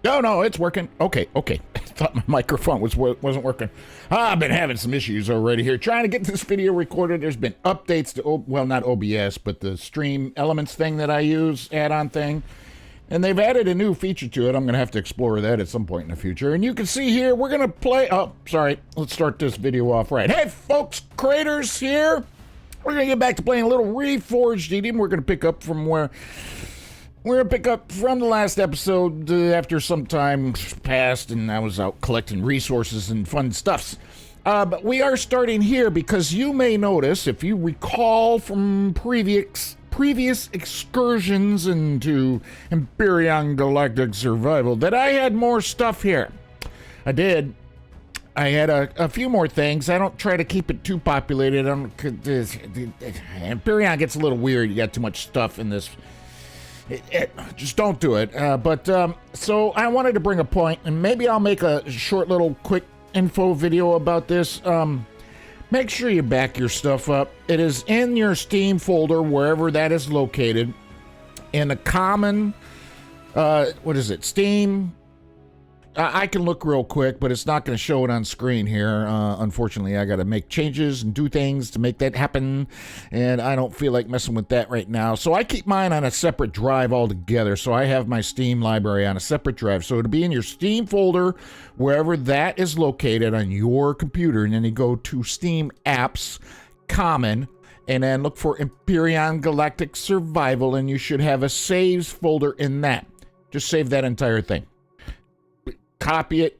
No, no, it's working. Okay. I thought my microphone wasn't working. I've been having some issues already here. Trying to get this video recorded. There's been updates to, well, not OBS, but the Stream Elements thing that I use, add-on thing. And they've added a new feature to it. I'm going to have to explore that at some point in the future. And you can see here, we're going to play... Oh, sorry. Let's start this video off right. Hey, folks, Craterz here. We're going to get back to playing a little Reforged Eden. We're going to pick up from where... We're going to pick up from the last episode after some time passed and I was out collecting resources and fun stuffs. But we are starting here because you may notice, if you recall from previous excursions into Empyrion Galactic Survival, that I had more stuff here. I did. I had a few more things. I don't try to keep it too populated. Empyrion gets a little weird. You got too much stuff in this. Just don't do it. So I wanted to bring a point, and maybe I'll make a short little quick info video about this. Make sure you back your stuff up. It is in your Steam folder, wherever that is located, in a common, what is it, Steam? I can look real quick, but it's not going to show it on screen here. Unfortunately, I got to make changes and do things to make that happen, and I don't feel like messing with that right now. So I keep mine on a separate drive altogether, so I have my Steam library on a separate drive. So it'll be in your Steam folder, wherever that is located on your computer, and then you go to Steam Apps, Common, and then look for Empyrion Galactic Survival, and you should have a saves folder in that. Just save that entire thing. Copy it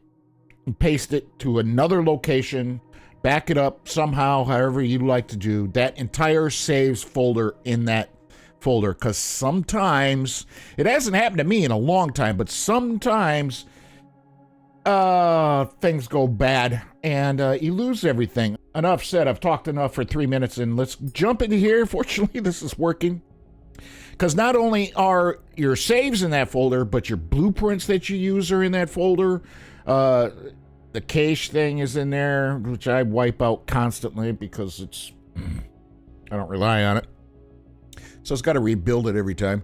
and paste it to another location, back it up somehow, however you like to do that entire saves folder in that folder, because sometimes, it hasn't happened to me in a long time, but sometimes things go bad and you lose everything. Enough said. I've talked enough for 3 minutes, and let's jump into here. Fortunately, this is working. Because not only are your saves in that folder, but your blueprints that you use are in that folder. The cache thing is in there, which I wipe out constantly because it's... I don't rely on it. So it's got to rebuild it every time.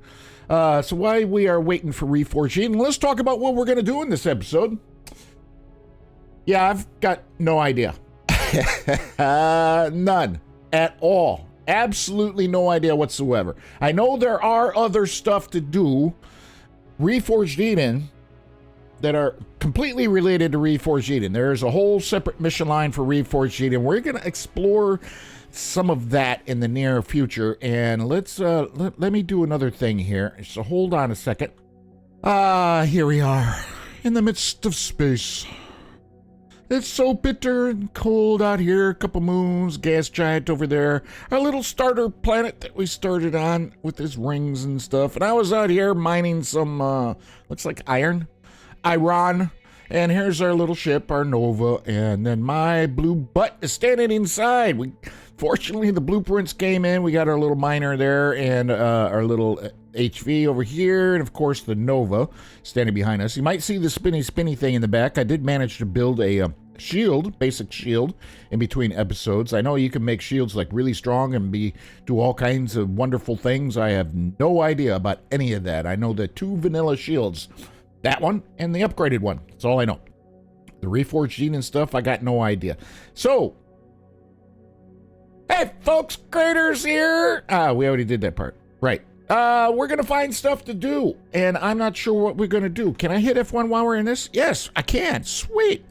So while we are waiting for Reforged Eden, let's talk about what we're going to do in this episode. Yeah, I've got no idea. None at all. Absolutely no idea whatsoever. I know there are other stuff to do, Reforged Eden, that are completely related to Reforged Eden. There's a whole separate mission line for Reforged Eden. We're going to explore some of that in the near future. And let's let me do another thing here. So hold on a second. Here we are in the midst of space. It's so bitter and cold out here. A couple moons, gas giant over there. Our little starter planet that we started on with his rings and stuff. And I was out here mining some, looks like iron. And here's our little ship, our Nova. And then my blue butt is standing inside. Fortunately, the blueprints came in. We got our little miner there and our little HV over here. And, of course, the Nova standing behind us. You might see the spinny thing in the back. I did manage to build a shield, basic shield, in between episodes. I know you can make shields like really strong and do all kinds of wonderful things. I have no idea about any of that. I know the two vanilla shields, that one and the upgraded one. That's all I know. The Reforged Eden stuff, I got no idea. So, hey folks, Craterz here. We already did that part. Right. We're going to find stuff to do, and I'm not sure what we're going to do. Can I hit F1 while we're in this? Yes, I can. Sweet.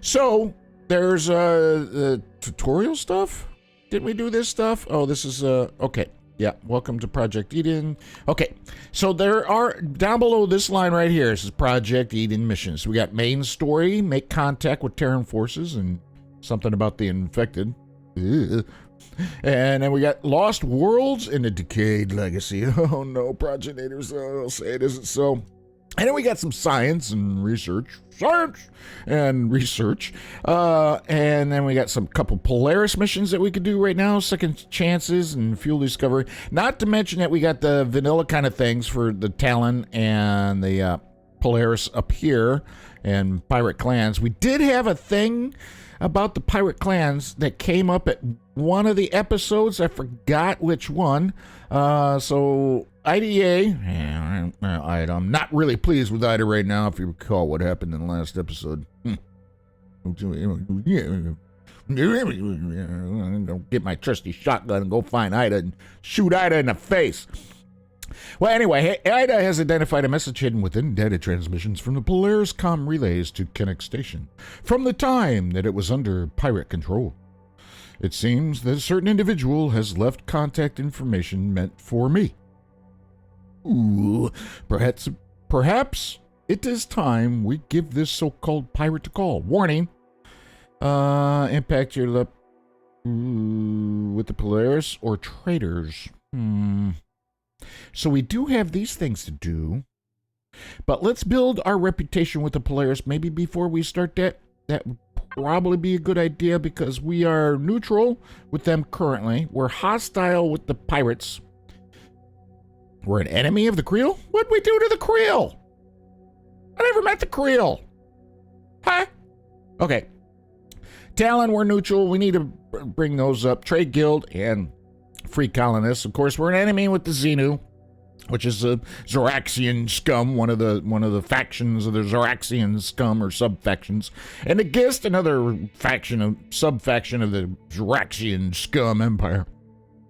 So, there's the tutorial stuff. Didn't we do this stuff? Oh, this is, okay. Yeah, welcome to Project Eden. Okay, so there are, down below this line right here, this is Project Eden missions. We got main story, make contact with Terran forces, and something about the infected. Ugh. And then we got Lost Worlds and a Decayed Legacy. Oh no, progenitors, I'll say it isn't so. And then we got some science and research. And then we got some couple Polaris missions that we could do right now. Second chances and fuel discovery. Not to mention that we got the vanilla kind of things for the Tal'on and the Polaris up here. And pirate clans. We did have a thing about the pirate clans that came up at one of the episodes. I forgot which one. So IDA, Ida. I'm not really pleased with Ida right now, if you recall what happened in the last episode. Go get my trusty shotgun and go find Ida and shoot Ida in the face. Well, anyway, Ida has identified a message hidden within data transmissions from the Polaris comm relays to Kennex Station from the time that it was under pirate control. It seems that a certain individual has left contact information meant for me. Ooh, perhaps it is time we give this so-called pirate a call. Warning, impact your lip with the Polaris or Craterz. So we do have these things to do, but let's build our reputation with the Polaris maybe before we start that. That would probably be a good idea because we are neutral with them currently. We're hostile with the pirates. We're an enemy of the Creel? What'd we do to the Creel? I never met the Creel. Huh? Okay. Tal'on, we're neutral. We need to bring those up. Trade Guild and Free Colonists. Of course, we're an enemy with the Xenu, which is a Zoraxian scum, one of the factions of the Zoraxian scum or sub-factions. And the Gist, another sub-faction of the Zoraxian scum empire.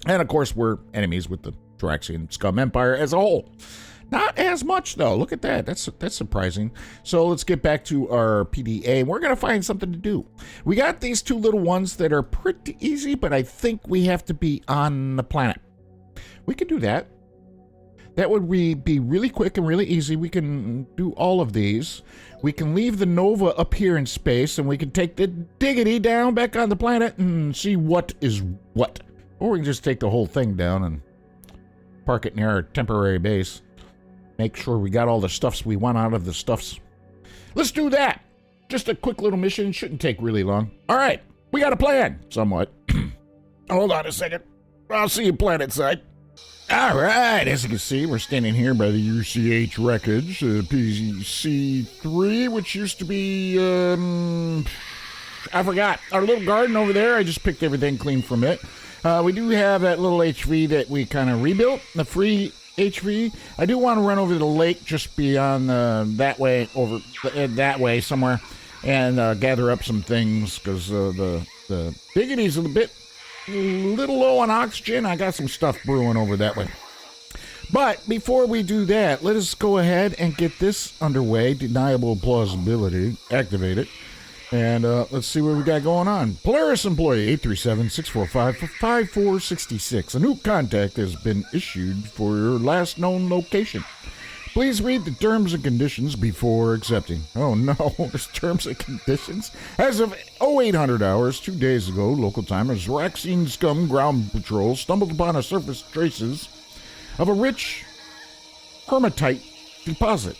And of course, we're enemies with the Zoraxian scum empire as a whole. Not as much, though. Look at that. That's surprising. So let's get back to our PDA. We're going to find something to do. We got these two little ones that are pretty easy, but I think we have to be on the planet. We can do that. That would be really quick and really easy. We can do all of these. We can leave the Nova up here in space, and we can take the Diggity down back on the planet and see what is what. Or we can just take the whole thing down and park it near our temporary base. Make sure we got all the stuffs we want out of the stuffs. Let's do that. Just a quick little mission. Shouldn't take really long. All right. We got a plan. Somewhat. Hold on a second. I'll see you planet side. All right. As you can see, we're standing here by the UCH wreckage. PC3, which used to be... I forgot. Our little garden over there. I just picked everything clean from it. We do have that little HV that we kind of rebuilt. The free... HV. I do want to run over to the lake just beyond that way, over that way somewhere, and gather up some things because the Diggity's a little low on oxygen. I got some stuff brewing over that way. But before we do that, let us go ahead and get this underway. Deniable plausibility. Activate it. And let's see what we got going on. Polaris employee 837-645-5466. A new contact has been issued for your last known location. Please read the terms and conditions before accepting. Oh no, there's terms and conditions. As of 0800 hours, 2 days ago, local time, a Zoraxian scum ground patrol stumbled upon a surface traces of a rich hematite deposit.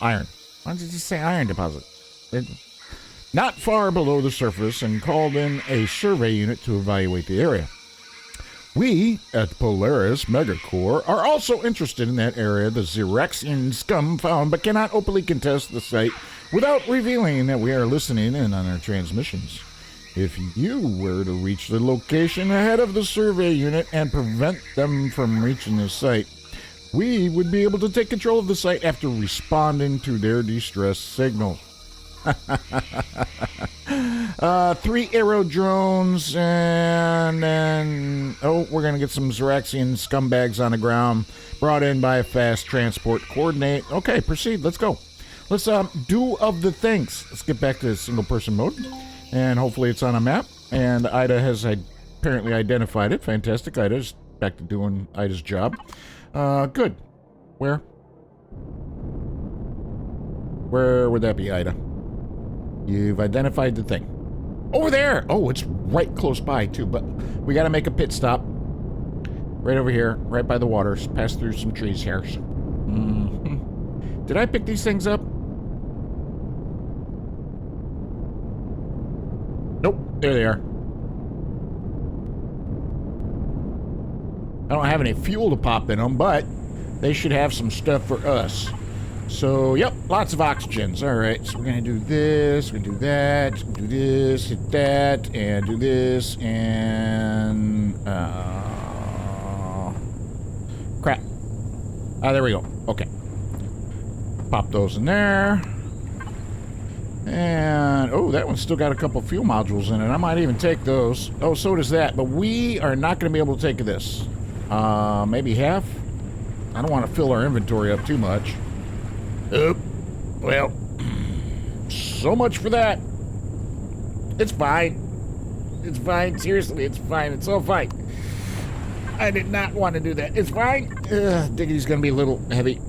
Iron. Why did you say iron deposit? Not far below the surface, and called in a survey unit to evaluate the area. We, at Polaris Megacore, are also interested in that area the Zoraxian scum found, but cannot openly contest the site without revealing that we are listening in on our transmissions. If you were to reach the location ahead of the survey unit and prevent them from reaching the site, we would be able to take control of the site after responding to their distress signal. 3 arrow drones, and then we're gonna get some Zoraxian scumbags on the ground brought in by a fast transport. Coordinate. Okay, proceed. Let's go. Let's do of the things. Let's get back to single person mode, and hopefully it's on a map. And Ida has apparently identified it. Fantastic. Ida's back to doing Ida's job. Good. Where would that be, Ida? You've identified the thing. Over there! Oh, it's right close by, too, but we gotta make a pit stop. Right over here, right by the waters. Pass through some trees here. Did I pick these things up? Nope, there they are. I don't have any fuel to pop in them, but they should have some stuff for us. So, yep, lots of oxygens. All right, so we're going to do this, we're going to do that, do this, hit that, and do this, and... crap. Ah, there we go. Okay. Pop those in there. And, oh, that one's still got a couple fuel modules in it. I might even take those. Oh, so does that. But we are not going to be able to take this. Maybe half? I don't want to fill our inventory up too much. Well, so much for that. It's fine. It's fine. Seriously, it's fine. It's all fine. I did not want to do that. It's fine. Diggity's going to be a little heavy.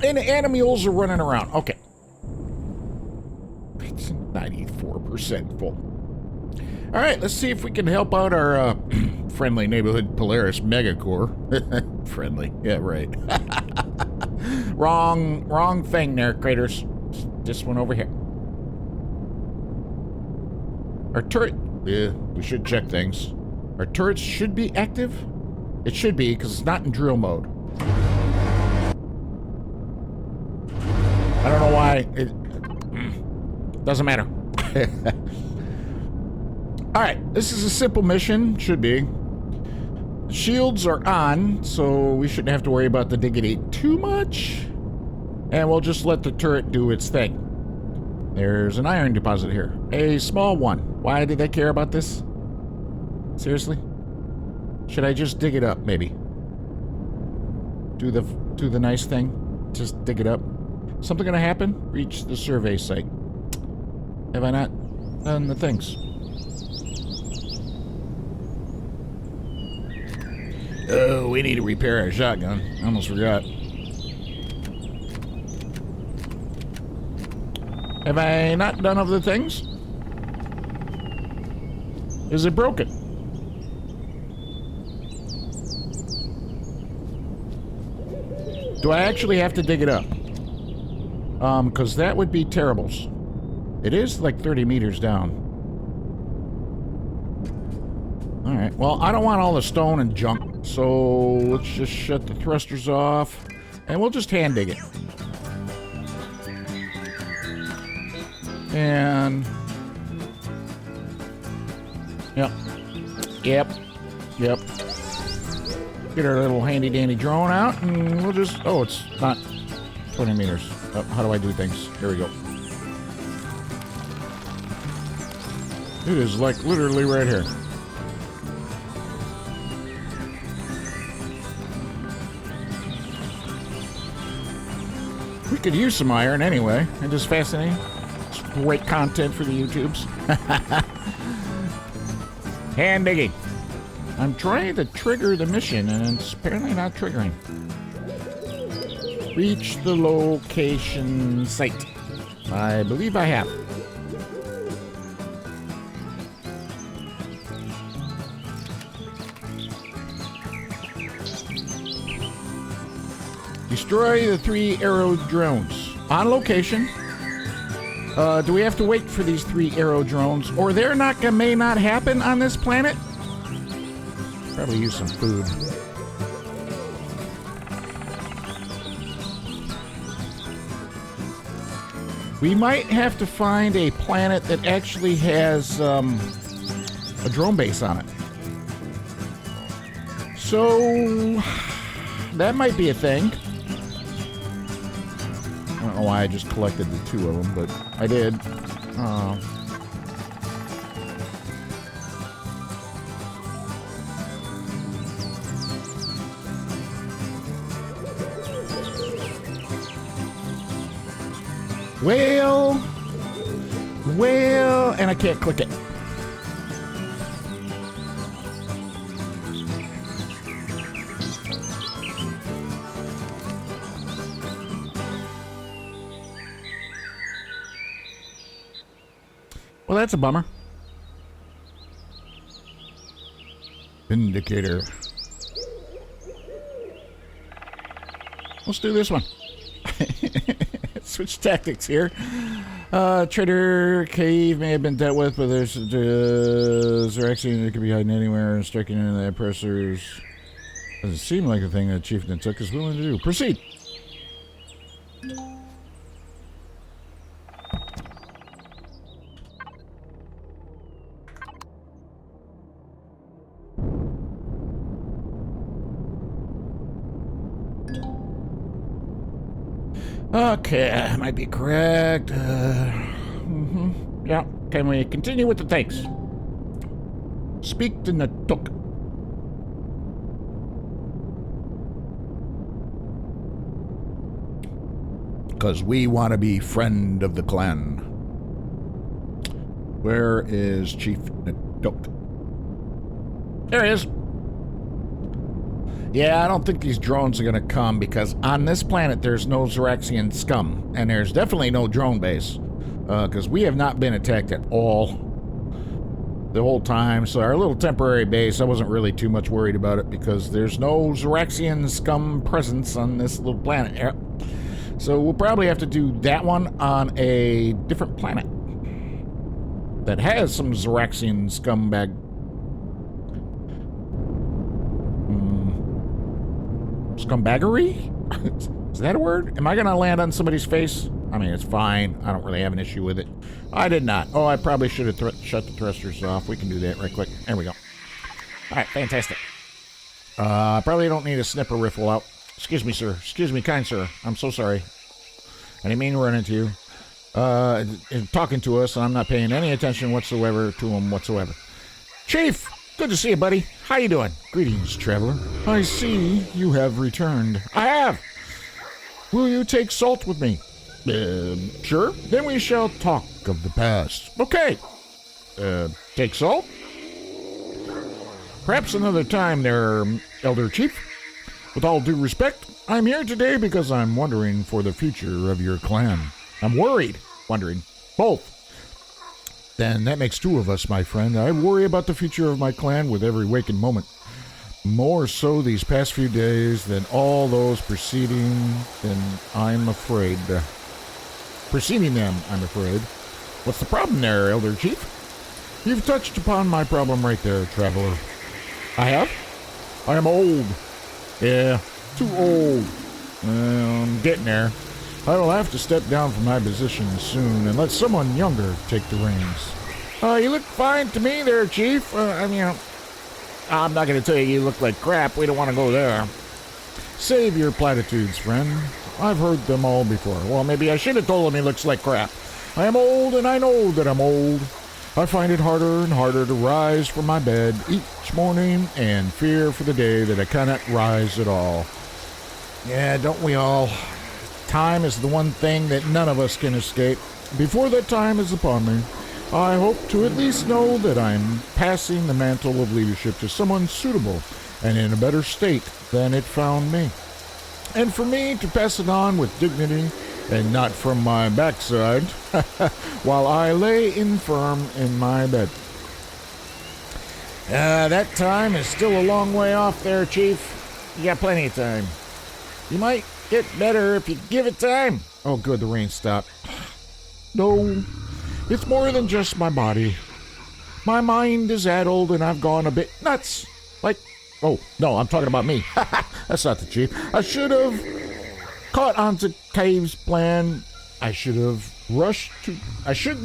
And the animals are running around. Okay. It's 94% full. All right, let's see if we can help out our friendly neighborhood Polaris megacore. Friendly. Yeah, right. Wrong thing there, Craterz. This one over here. Our turret... Yeah, we should check things. Our turrets should be active. It should be, because it's not in drill mode. I don't know why. It doesn't matter. Alright, this is a simple mission. Should be. The shields are on, so we shouldn't have to worry about the diggity too much. And we'll just let the turret do its thing. There's an iron deposit here. A small one. Why did they care about this? Seriously? Should I just dig it up, maybe? Do the nice thing? Just dig it up? Something gonna happen? Reach the survey site. Have I not done the things? Oh, we need to repair our shotgun. I almost forgot. Have I not done other things? Is it broken? Do I actually have to dig it up? Because that would be terrible. It is like 30 meters down. Alright, well, I don't want all the stone and junk, so let's just shut the thrusters off, and we'll just hand dig it. And... Yep. Get our little handy-dandy drone out, and we'll just... Oh, it's not 20 meters. Oh, how do I do things? Here we go. It is, like, literally right here. We could use some iron anyway. It is fascinating. It's great content for the YouTubes. Hand digging. I'm trying to trigger the mission, and it's apparently not triggering. Reach the location site. I believe I have. Destroy the 3 arrow drones. On location. Do we have to wait for these 3 arrow drones? Or may not happen on this planet? Probably use some food. We might have to find a planet that actually has a drone base on it. So that might be a thing. I don't know why I just collected the 2 of them, but I did. Well, and I can't click it. Well, that's a bummer. Vindicator. Let's do this one. Switch tactics here. Traitor cave may have been dealt with, but there's actually it could be hiding anywhere and striking into the oppressors. Doesn't seem like a thing that Chieftain Took is willing to do. Proceed. Okay, I might be correct. Yeah, can we continue with the thanks? Speak to Natuk. Because we want to be friend of the clan. Where is Chief Natuk? There he is. Yeah, I don't think these drones are going to come because on this planet there's no Xeraxian scum. And there's definitely no drone base. Because we have not been attacked at all the whole time. So our little temporary base, I wasn't really too much worried about it because there's no Xeraxian scum presence on this little planet. Yeah. So we'll probably have to do that one on a different planet that has some Xeraxian scumbag. Scumbaggery? Is that a word? Am I going to land on somebody's face? I mean, it's fine. I don't really have an issue with it. I did not. Oh, I probably should have shut the thrusters off. We can do that right quick. There we go. All right, fantastic. I probably don't need a snipper rifle out. Excuse me, sir. Excuse me, kind sir. I'm so sorry. I didn't mean to run into you. Talking to us, and I'm not paying any attention whatsoever to him whatsoever. Chief! Good to see you, buddy. How you doing? Greetings, traveler. I see you have returned. I have. Will you take salt with me? Sure. Then we shall talk of the past. Okay. Take salt? Perhaps another time there, Elder Chief. With all due respect, I'm here today because I'm wondering for the future of your clan. I'm worried. Wondering. Both. Then that makes two of us, my friend. I worry about the future of my clan with every waking moment. More so these past few days than all those preceding them, I'm afraid. I'm afraid. What's the problem there, Elder Chief? You've touched upon my problem right there, traveler. I have? I am old. Yeah, too old. I'm getting there. I will have to step down from my position soon and let someone younger take the reins. You look fine to me there, Chief. I'm not going to tell you look like crap. We don't want to go there. Save your platitudes, friend. I've heard them all before. Well, maybe I should have told him he looks like crap. I am old, and I know that I'm old. I find it harder and harder to rise from my bed each morning and fear for the day that I cannot rise at all. Yeah, don't we all? Time is the one thing that none of us can escape. Before that time is upon me, I hope to at least know that I'm passing the mantle of leadership to someone suitable and in a better state than it found me. And for me to pass it on with dignity and not from my backside while I lay infirm in my bed. That time is still a long way off there, Chief. You got plenty of time. You might get better if you give it time. Oh, good, the rain stopped. No, it's more than just my body. My mind is addled and I've gone a bit nuts. Like, oh, no, I'm talking about me. That's not the Chief. I shouldn't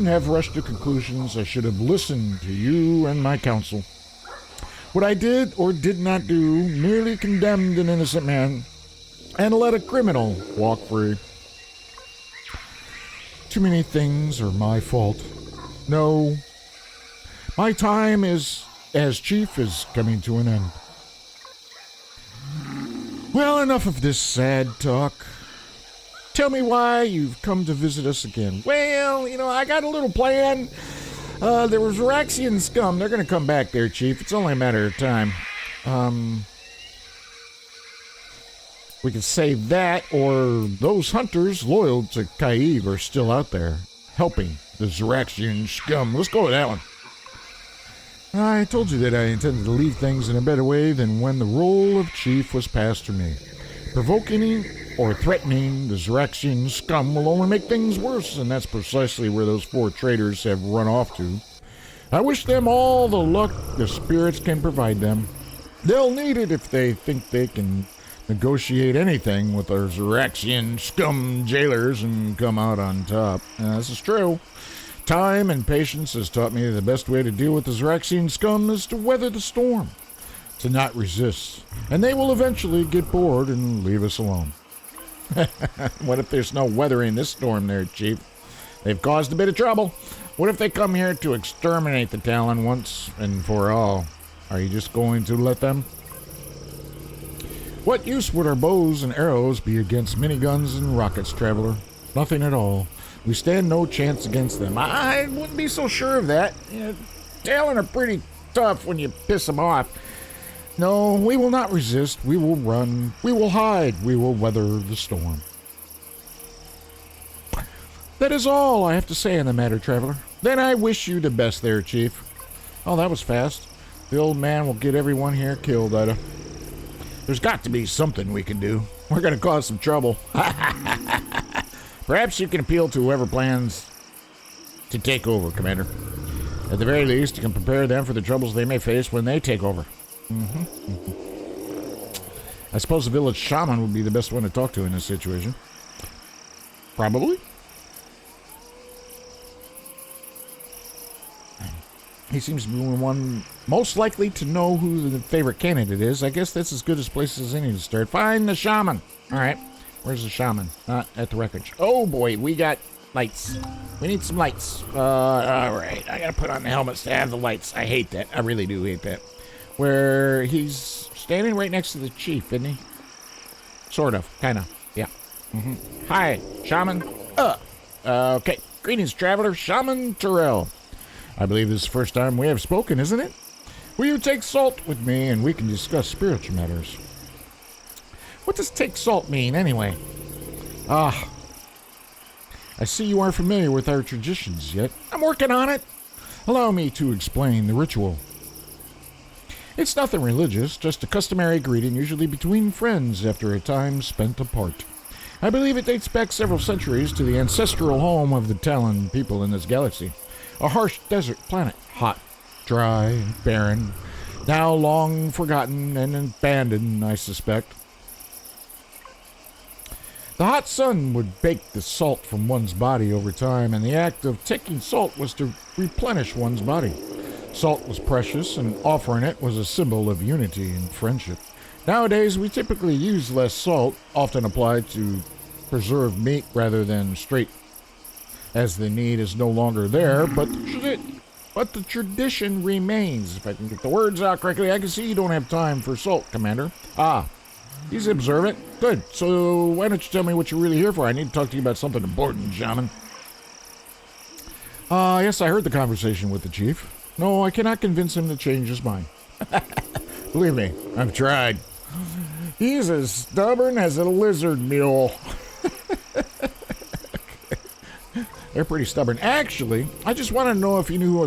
have rushed to conclusions. I should have listened to you and my counsel. What I did or did not do merely condemned an innocent man and let a criminal walk free. Too many things are my fault. No, my time as Chief is coming to an end. Well, enough of this sad talk. Tell me why you've come to visit us again. Well, I got a little plan. There was Xeraxian scum. They're going to come back there, Chief. It's only a matter of time. We can save that, or those hunters loyal to Kaib are still out there, helping the Xeraxian scum. Let's go with that one. I told you that I intended to leave things in a better way than when the role of Chief was passed to me. Provoking or threatening the Xeraxian scum will only make things worse, and that's precisely where those 4 traitors have run off to. I wish them all the luck the spirits can provide them. They'll need it if they think they can negotiate anything with our Xeraxian scum jailers and come out on top. This is true. Time and patience has taught me the best way to deal with the Xeraxian scum is to weather the storm, to not resist, and they will eventually get bored and leave us alone. What if there's no weathering this storm there, Chief? They've caused a bit of trouble. What if they come here to exterminate the Tal'on once and for all? Are you just going to let them? What use would our bows and arrows be against miniguns and rockets, Traveler? Nothing at all. We stand no chance against them. I wouldn't be so sure of that. Tal'on are pretty tough when you piss them off. No, we will not resist. We will run. We will hide. We will weather the storm. That is all I have to say on the matter, Traveler. Then I wish you the best there, Chief. Oh, that was fast. The old man will get everyone here killed, Ida. There's got to be something we can do. We're going to cause some trouble. Perhaps you can appeal to whoever plans to take over, Commander. At the very least, you can prepare them for the troubles they may face when they take over. I suppose the village shaman would be the best one to talk to in this situation. Probably. He seems to be the one most likely to know who the favorite candidate is. I guess that's as good a place as any to start. Find the shaman. All right. Where's the shaman? Not at the wreckage. Oh, boy. We got lights. We need some lights. All right. I got to put on the helmets to have the lights. I hate that. I really do hate that. Where he's standing right next to the chief, isn't he? Sort of. Kind of. Yeah. Hi, shaman. Okay. Greetings, Traveler. Shaman Terrell. I believe this is the first time we have spoken, isn't it? Will you take salt with me and we can discuss spiritual matters? What does take salt mean, anyway? I see you aren't familiar with our traditions yet. I'm working on it. Allow me to explain the ritual. It's nothing religious, just a customary greeting usually between friends after a time spent apart. I believe it dates back several centuries to the ancestral home of the Tal'on people in this galaxy. A harsh desert planet, hot, dry, and barren, now long forgotten and abandoned, I suspect. The hot sun would bake the salt from one's body over time, and the act of taking salt was to replenish one's body. Salt was precious, and offering it was a symbol of unity and friendship. Nowadays, we typically use less salt, often applied to preserve meat rather than straight, as the need is no longer there, but the tradition remains. If I can get the words out correctly, I can see you don't have time for salt, Commander. He's observant. Good. So why don't you tell me what you're really here for? I need to talk to you about something important, shaman. Yes, I heard the conversation with the chief. No, I cannot convince him to change his mind. Believe me, I've tried. He's as stubborn as a lizard mule. They're pretty stubborn. Actually, I just want to know if he knew who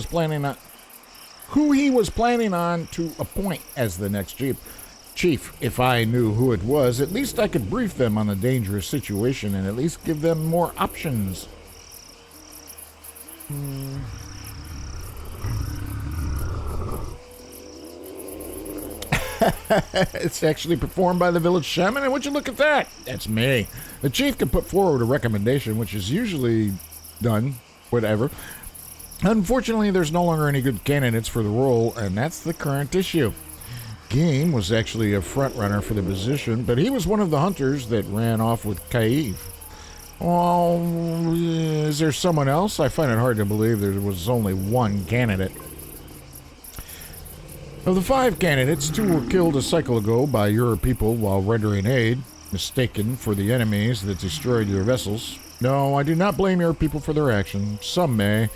he was planning on to appoint as the next chief. If I knew who it was, at least I could brief them on the dangerous situation and at least give them more options. It's actually performed by the village shaman, and would you look at that? That's me. The chief can put forward a recommendation, which is usually done, whatever. Unfortunately, there's no longer any good candidates for the role, and that's the current issue. Game was actually a front-runner for the position, but he was one of the hunters that ran off with Kaiv. Well, is there someone else? I find it hard to believe there was only one candidate. Of the 5 candidates, 2 were killed a cycle ago by your people while rendering aid, mistaken for the enemies that destroyed your vessels. No, I do not blame your people for their actions. Some may.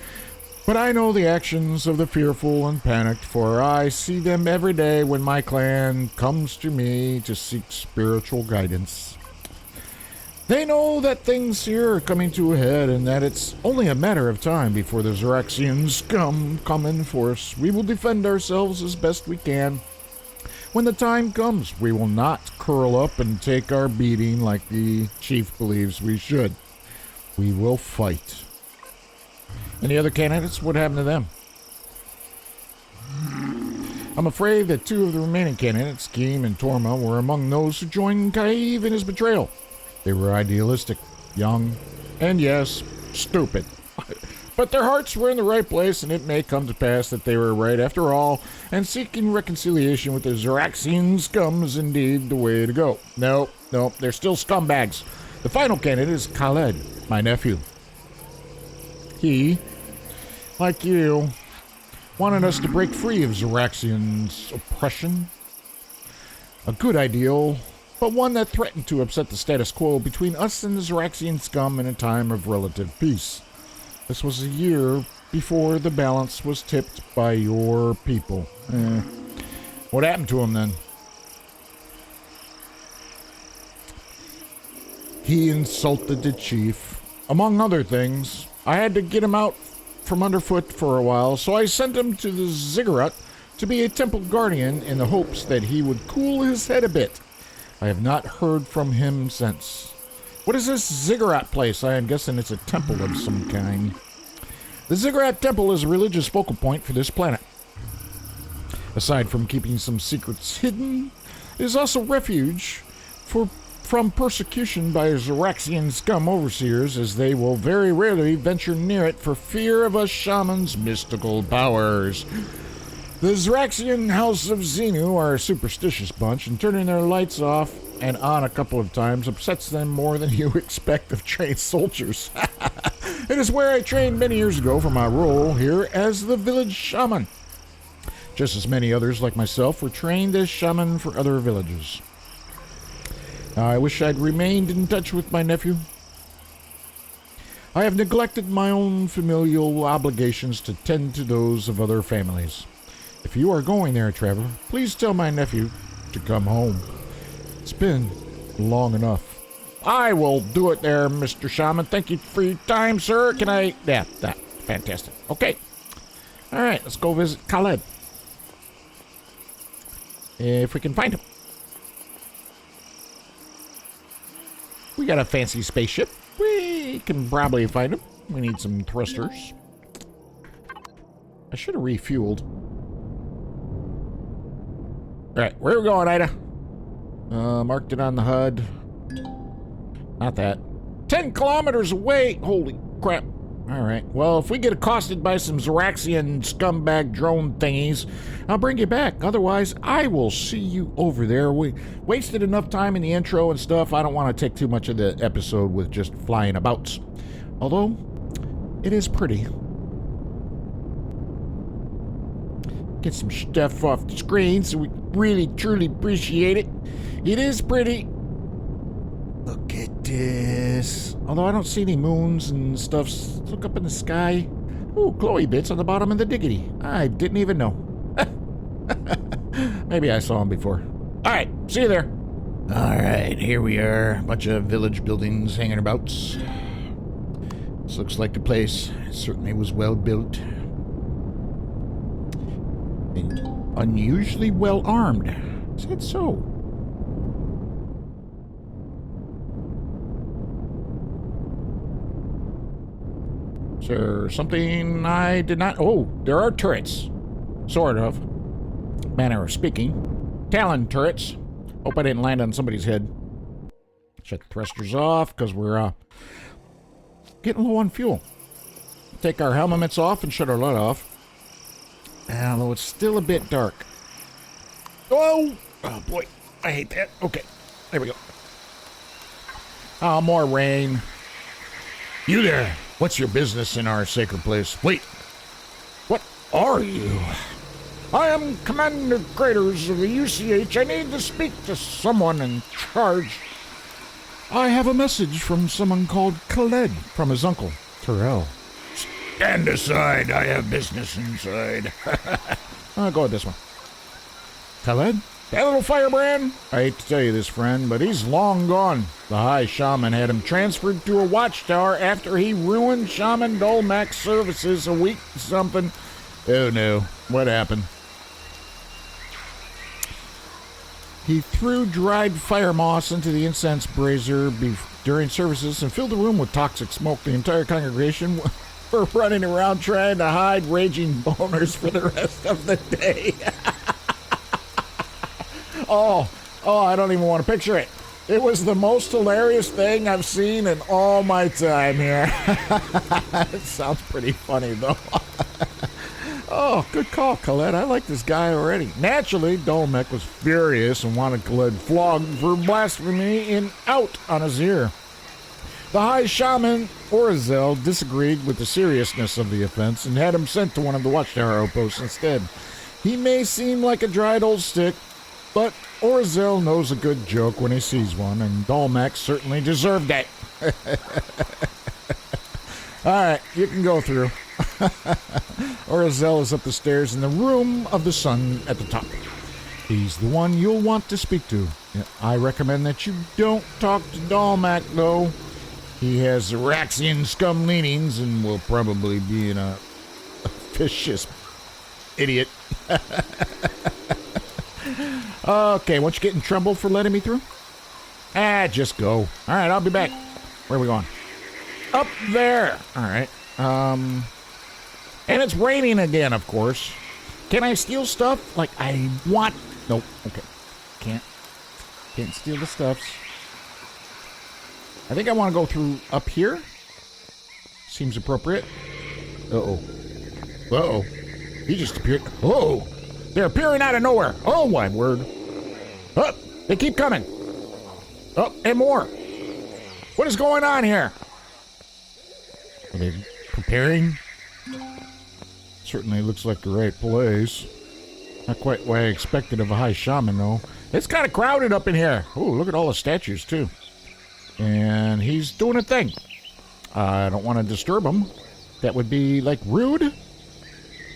But I know the actions of the fearful and panicked, for I see them every day when my clan comes to me to seek spiritual guidance. They know that things here are coming to a head and that it's only a matter of time before the Zoraxians come in force. We will defend ourselves as best we can. When the time comes, we will not curl up and take our beating like the chief believes we should. We will fight. Any other candidates? What happened to them? I'm afraid that 2 of the remaining candidates, Keem and Torma, were among those who joined Kaiv in his betrayal. They were idealistic, young, and yes, stupid. But their hearts were in the right place, and it may come to pass that they were right after all, and seeking reconciliation with the Zoraxian scum is indeed the way to go. No, they're still scumbags. The final candidate is Khaled, my nephew. He, like you, wanted us to break free of Zeraxian's oppression. A good ideal, but one that threatened to upset the status quo between us and the Zeraxian scum in a time of relative peace. This was a year before the balance was tipped by your people. What happened to him then? He insulted the chief. Among other things, I had to get him out from underfoot for a while, so I sent him to the Ziggurat to be a temple guardian in the hopes that he would cool his head a bit. I have not heard from him since. What is this Ziggurat place? I am guessing it's a temple of some kind. The Ziggurat Temple is a religious focal point for this planet. Aside from keeping some secrets hidden, it is also refuge from persecution by Zeraxian scum overseers, as they will very rarely venture near it for fear of a shaman's mystical powers. The Zeraxian House of Xenu are a superstitious bunch, and turning their lights off and on a couple of times upsets them more than you expect of trained soldiers. It is where I trained many years ago for my role here as the village shaman. Just as many others like myself were trained as shaman for other villages. I wish I'd remained in touch with my nephew. I have neglected my own familial obligations to tend to those of other families. If you are going there, Trevor, please tell my nephew to come home. It's been long enough. I will do it there, Mr. Shaman. Thank you for your time, sir. Can I... Yeah, that. Fantastic. Okay. All right, let's go visit Khaled. If we can find him. We got a fancy spaceship. We can probably find him. We need some thrusters. I should have refueled. Alright, where are we going, Ida? Marked it on the HUD. Not that. 10 kilometers away! Holy crap. Alright, well, if we get accosted by some Zeraxian scumbag drone thingies, I'll bring you back. Otherwise, I will see you over there. We wasted enough time in the intro and stuff. I don't want to take too much of the episode with just flying about. Although, it is pretty. Get some stuff off the screen so we really, truly appreciate it. It is pretty. Look at this. Although I don't see any moons and stuff. Look up in the sky. Ooh, Chloe bits on the bottom of the diggity. I didn't even know. Maybe I saw them before. Alright, see you there. Alright, here we are. A bunch of village buildings hanging about. This looks like the place. It certainly was well built. And unusually well armed. Is that so? Is there something I did not... Oh, there are turrets. Sort of. Manner of speaking. Tal'on turrets. Hope I didn't land on somebody's head. Shut the thrusters off, because we're getting low on fuel. Take our helmets off and shut our light off. Although it's still a bit dark. Oh! Oh boy, I hate that. Okay, there we go. Oh, more rain. You there! What's your business in our sacred place? Wait! What are you? I am Commander Craterz of the UCH. I need to speak to someone in charge. I have a message from someone called Khaled from his uncle, Terrell. Stand aside. I have business inside. I'll go with this one. Khaled? That little firebrand? I hate to tell you this, friend, but he's long gone. The High Shaman had him transferred to a watchtower after he ruined Shaman Dolmak's services a week something. Oh no, what happened? He threw dried fire moss into the incense brazier during services and filled the room with toxic smoke. The entire congregation were running around trying to hide raging boners for the rest of the day. Oh, I don't even want to picture it. It was the most hilarious thing I've seen in all my time here. It sounds pretty funny, though. Oh, good call, Khaled. I like this guy already. Naturally, Dolmek was furious and wanted Khaled flogged for blasphemy in out on his ear. The High Shaman, Orizel, disagreed with the seriousness of the offense and had him sent to one of the Watchtower outposts instead. He may seem like a dried old stick, but Orizel knows a good joke when he sees one, and Dalmac certainly deserved it. Alright, you can go through. Orizel is up the stairs in the Room of the Sun at the top. He's the one you'll want to speak to. I recommend that you don't talk to Dalmac, though. He has Araxian scum leanings and will probably be a vicious idiot. Okay, won't you get in trouble for letting me through? Just go. All right, I'll be back. Where are we going? Up there. All right. And it's raining again, of course. Can I steal stuff like I want? Nope. Okay. Can't steal the stuffs. I think I want to go through up here. Seems appropriate. Uh-oh. Uh-oh. He just appeared. Oh! They're appearing out of nowhere. Oh, my word. Oh, they keep coming. Oh, and more. What is going on here? Are they preparing? Certainly looks like the right place. Not quite what I expected of a high shaman, though. It's kind of crowded up in here. Oh, look at all the statues, too. And he's doing a thing. I don't want to disturb him. That would be, like, rude.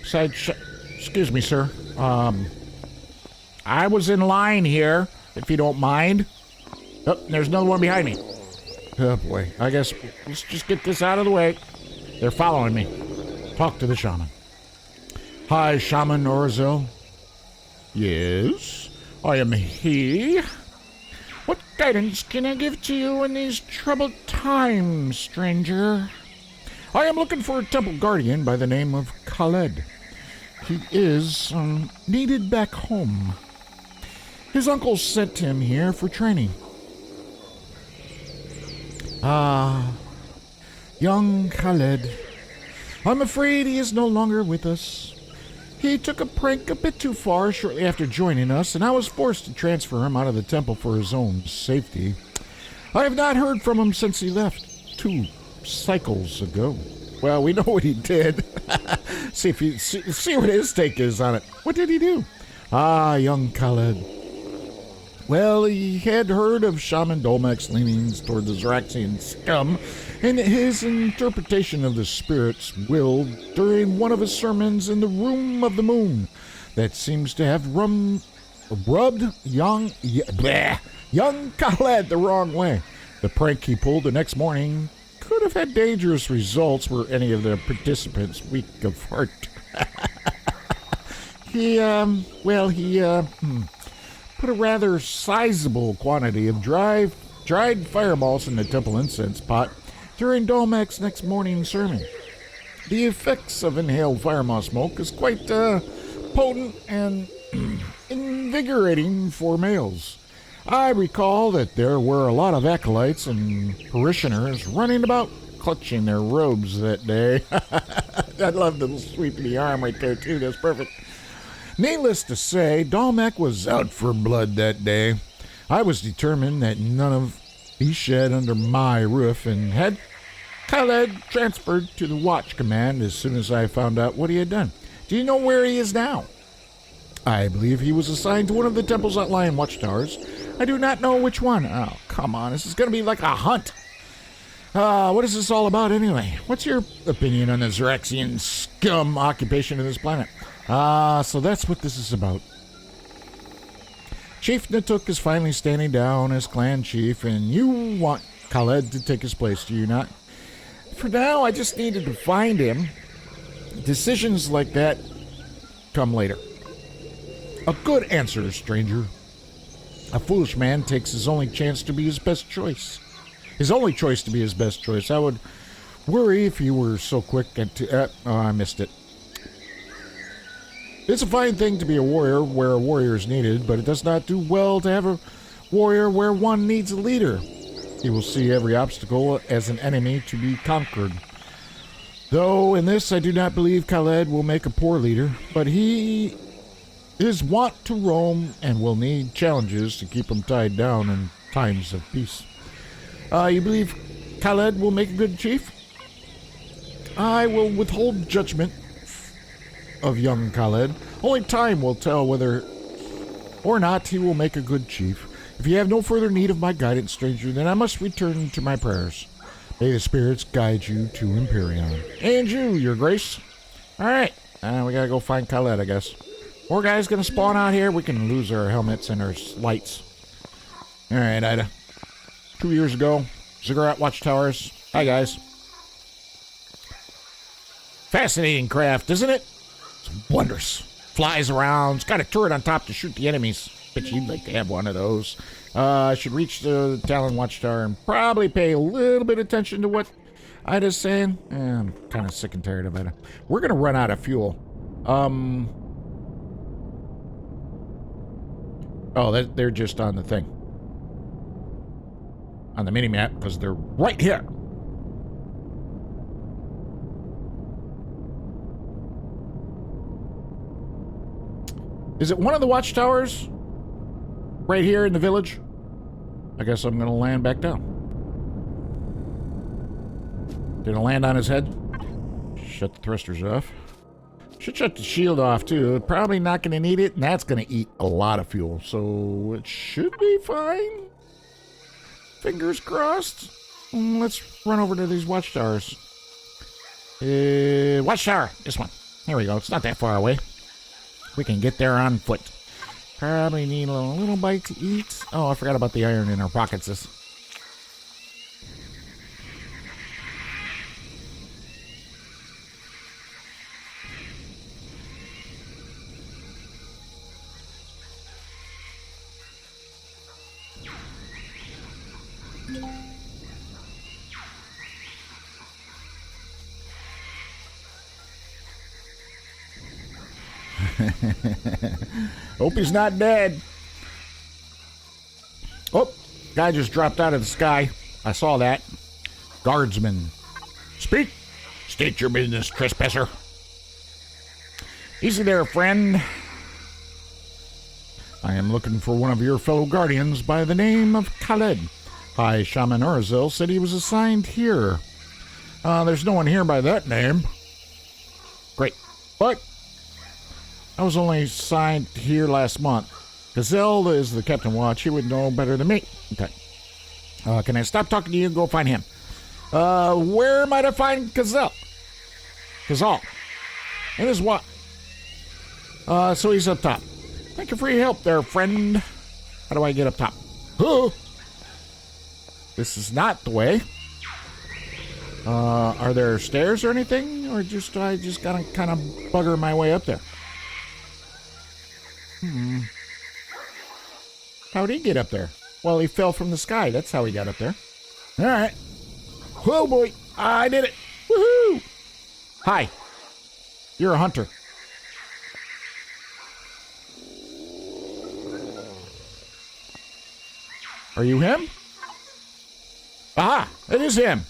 Besides, excuse me, sir. I was in line here, if you don't mind. Oh, there's another one behind me. Oh, boy. I guess let's just get this out of the way. They're following me. Talk to the shaman. Hi, Shaman Orizel. Yes, I am he. What guidance can I give to you in these troubled times, stranger? I am looking for a temple guardian by the name of Khaled. He is needed back home. His uncle sent him here for training. Young Khaled. I'm afraid he is no longer with us. He took a prank a bit too far shortly after joining us, and I was forced to transfer him out of the temple for his own safety. I have not heard from him since he left 2 cycles ago. Well, we know what he did. see what his take is on it. What did he do? Young Khaled. Well, he had heard of Shaman Dolmac's leanings toward the Zaraxian scum and his interpretation of the spirit's will during one of his sermons in the Room of the Moon that seems to have rubbed young Khaled the wrong way. The prank he pulled the next morning could have had dangerous results were any of the participants weak of heart. He put a rather sizable quantity of dried fireballs in the temple incense pot during Dolmac's next morning's sermon. The effects of inhaled firemoss smoke is quite potent and invigorating for males. I recall that there were a lot of acolytes and parishioners running about clutching their robes that day. I love the sweep of the arm right there, too. That's perfect. Needless to say, Dalmac was out for blood that day. I was determined that none of be shed under my roof and had Khaled transferred to the Watch Command as soon as I found out what he had done. Do you know where he is now? I believe he was assigned to one of the temple's outlying watchtowers. I do not know which one. Oh, come on. This is going to be like a hunt. What is this all about anyway? What's your opinion on the Zaraxian scum occupation of this planet? So that's what this is about. Chief Natuk is finally standing down as clan chief, and you want Khaled to take his place, do you not? For now, I just needed to find him. Decisions like that come later. A good answer, stranger. A foolish man takes his only chance to be his best choice. His only choice to be his best choice. I would worry if you were so quick to... I missed it. It's a fine thing to be a warrior where a warrior is needed, but it does not do well to have a warrior where one needs a leader. He will see every obstacle as an enemy to be conquered. Though in this I do not believe Khaled will make a poor leader, but he is wont to roam and will need challenges to keep him tied down in times of peace. You believe Khaled will make a good chief? I will withhold judgment of young Khaled. Only time will tell whether or not he will make a good chief. If you have no further need of my guidance, stranger, then I must return to my prayers. May the spirits guide you to Empyrion. And you, your grace. Alright, we gotta go find Khaled, I guess. More guys gonna spawn out here. We can lose our helmets and our lights. Alright, Ida. 2 years ago, Ziggurat Watchtowers. Hi, guys. Fascinating craft, isn't it? It's wondrous. Flies around. It's got a turret on top to shoot the enemies. Bet you'd like to have one of those. I should reach the Tal'on Watchtower and probably pay a little bit of attention to what Ida's saying. I'm kind of sick and tired of Ida. We're going to run out of fuel. Oh, they're just on the thing. On the mini-map, because they're right here. Is it one of the watchtowers? Right here in the village? I guess I'm going to land back down. Did it land on his head? Shut the thrusters off. Should shut the shield off, too. Probably not going to need it, and that's going to eat a lot of fuel. So it should be fine. Fingers crossed. Let's run over to these watchtowers. Watchtower. This one. There we go. It's not that far away. We can get there on foot. Probably need a little bite to eat. Oh, I forgot about the iron in our pockets. Hope he's not dead. Oh, guy just dropped out of the sky. I saw that. Guardsman. Speak. State your business, trespasser. Easy there, friend. I am looking for one of your fellow guardians by the name of Khaled. High Shaman Urazel said he was assigned here. There's no one here by that name. Great. But I was only assigned here last month. Gazelle is the Captain Watch. He would know better than me. Okay. Can I stop talking to you and go find him? Where might I find Gazelle? Gazelle. And his what? So he's up top. Thank you for your help there, friend. How do I get up top? Huh? This is not the way. Are there stairs or anything? Or I just gotta kind of bugger my way up there? How'd he get up there? Well, he fell from the sky. That's how he got up there. All right. Oh, boy. I did it. Woohoo! Hi. You're a hunter. Are you him? Aha! It is him.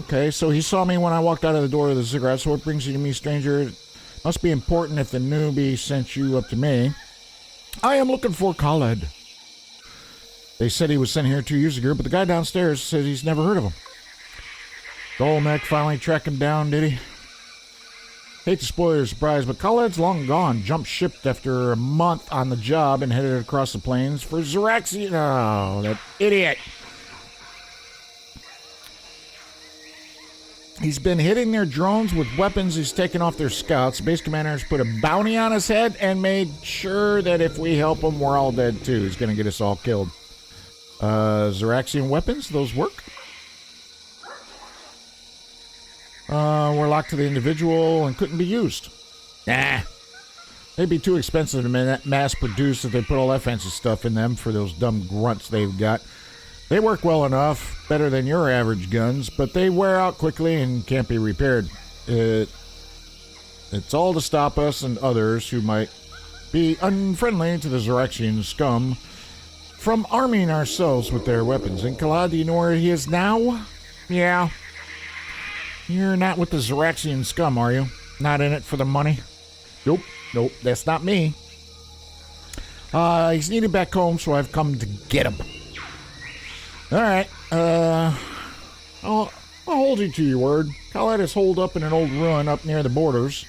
Okay, so he saw me when I walked out of the door of the ziggurat. So what brings you to me, stranger? Must be important if the newbie sent you up to me. I am looking for Khaled. They said he was sent here 2 years ago, but the guy downstairs says he's never heard of him. Golmek finally tracked him down, did he? Hate to spoil your surprise, but Khaled's long gone. Jumped ship after a month on the job and headed across the plains for Ziraxian. Oh, that idiot. He's been hitting their drones with weapons he's taken off their scouts. Base commander has put a bounty on his head and made sure that if we help him, we're all dead too. He's going to get us all killed. Ziraxian weapons, those work? We're locked to the individual and couldn't be used. Nah. They'd be too expensive to mass produce if they put all that fancy stuff in them for those dumb grunts they've got. They work well enough, better than your average guns, but they wear out quickly and can't be repaired. It's all to stop us and others who might be unfriendly to the Ziraxian scum from arming ourselves with their weapons. And Khaled, do you know where he is now? Yeah. You're not with the Ziraxian scum, are you? Not in it for the money? Nope, that's not me. He's needed back home, so I've come to get him. All right. I'll hold you to your word. Khaled is holed up in an old ruin up near the borders.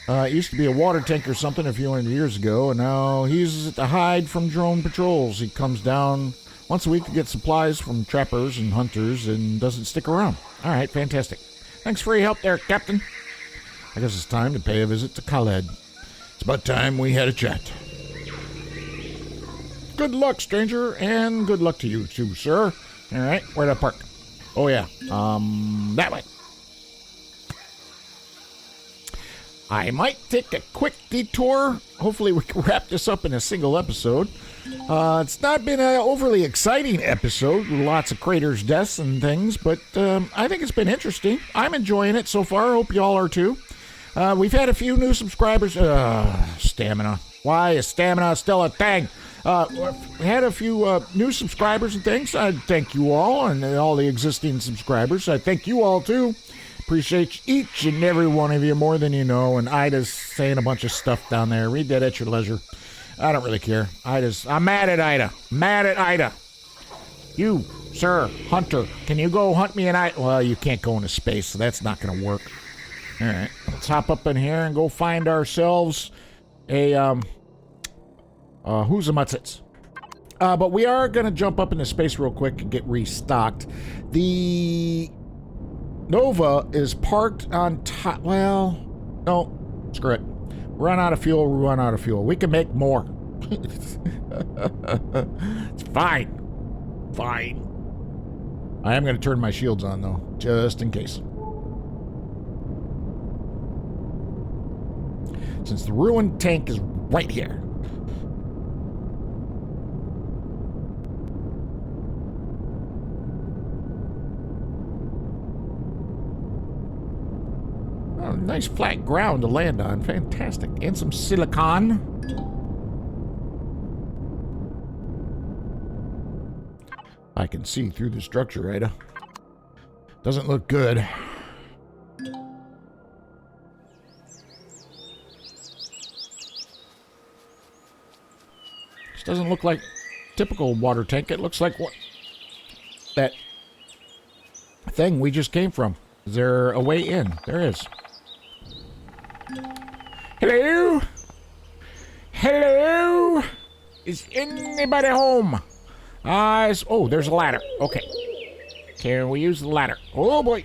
It used to be a water tank or something a few hundred years ago, and now he's to hide from drone patrols. He comes down once a week to get supplies from trappers and hunters and doesn't stick around. All right, fantastic. Thanks for your help there, Captain. I guess it's time to pay a visit to Khaled. It's about time we had a chat. Good luck, stranger, and good luck to you too, sir. All right, where'd I park? Oh, yeah, that way. I might take a quick detour. Hopefully we can wrap this up in a single episode. It's not been an overly exciting episode with lots of Craterz deaths and things, but I think it's been interesting. I'm enjoying it so far. Hope y'all are too. We've had a few new subscribers. Stamina. Why is stamina still a thing? We had a few new subscribers and things. I thank you all and all the existing subscribers. I thank you all too. Appreciate each and every one of you more than you know. And Ida's saying a bunch of stuff down there. Read that at your leisure. I don't really care. I'm mad at Ida. Mad at Ida. You, sir, hunter, can you go hunt me an Ida? Well, you can't go into space, so that's not going to work. All right, let's hop up in here and go find ourselves a who's a mutzits. But we are going to jump up into space real quick and get restocked. The Nova is parked on top. Well, no, screw it. Run out of fuel, we run out of fuel. We can make more. It's fine. Fine. I am going to turn my shields on, though, just in case. Since the ruined tank is right here. Oh, nice flat ground to land on. Fantastic. And some silicon. I can see through the structure, Ada. Doesn't look good. This doesn't look like typical water tank. It looks like what that thing we just came from. Is there a way in? There is. Hello? Hello? Is anybody home? Oh, there's a ladder. Okay. Can we use the ladder? Oh, boy.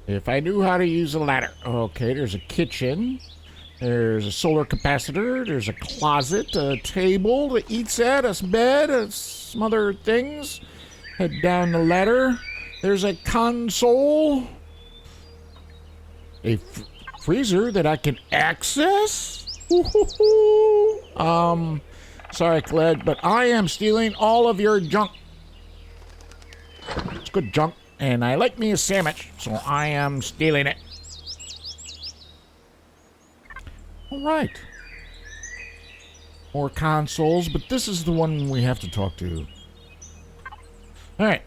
If I knew how to use a ladder. Okay, there's a kitchen. There's a solar capacitor. There's a closet, a table that eats at, a bed, some other things. Head down the ladder. There's a console. A freezer that I can access. Sorry, Cled, but I am stealing all of your junk. It's good junk, and I like me a sandwich, so I am stealing it. All right. More consoles, but this is the one we have to talk to. All right.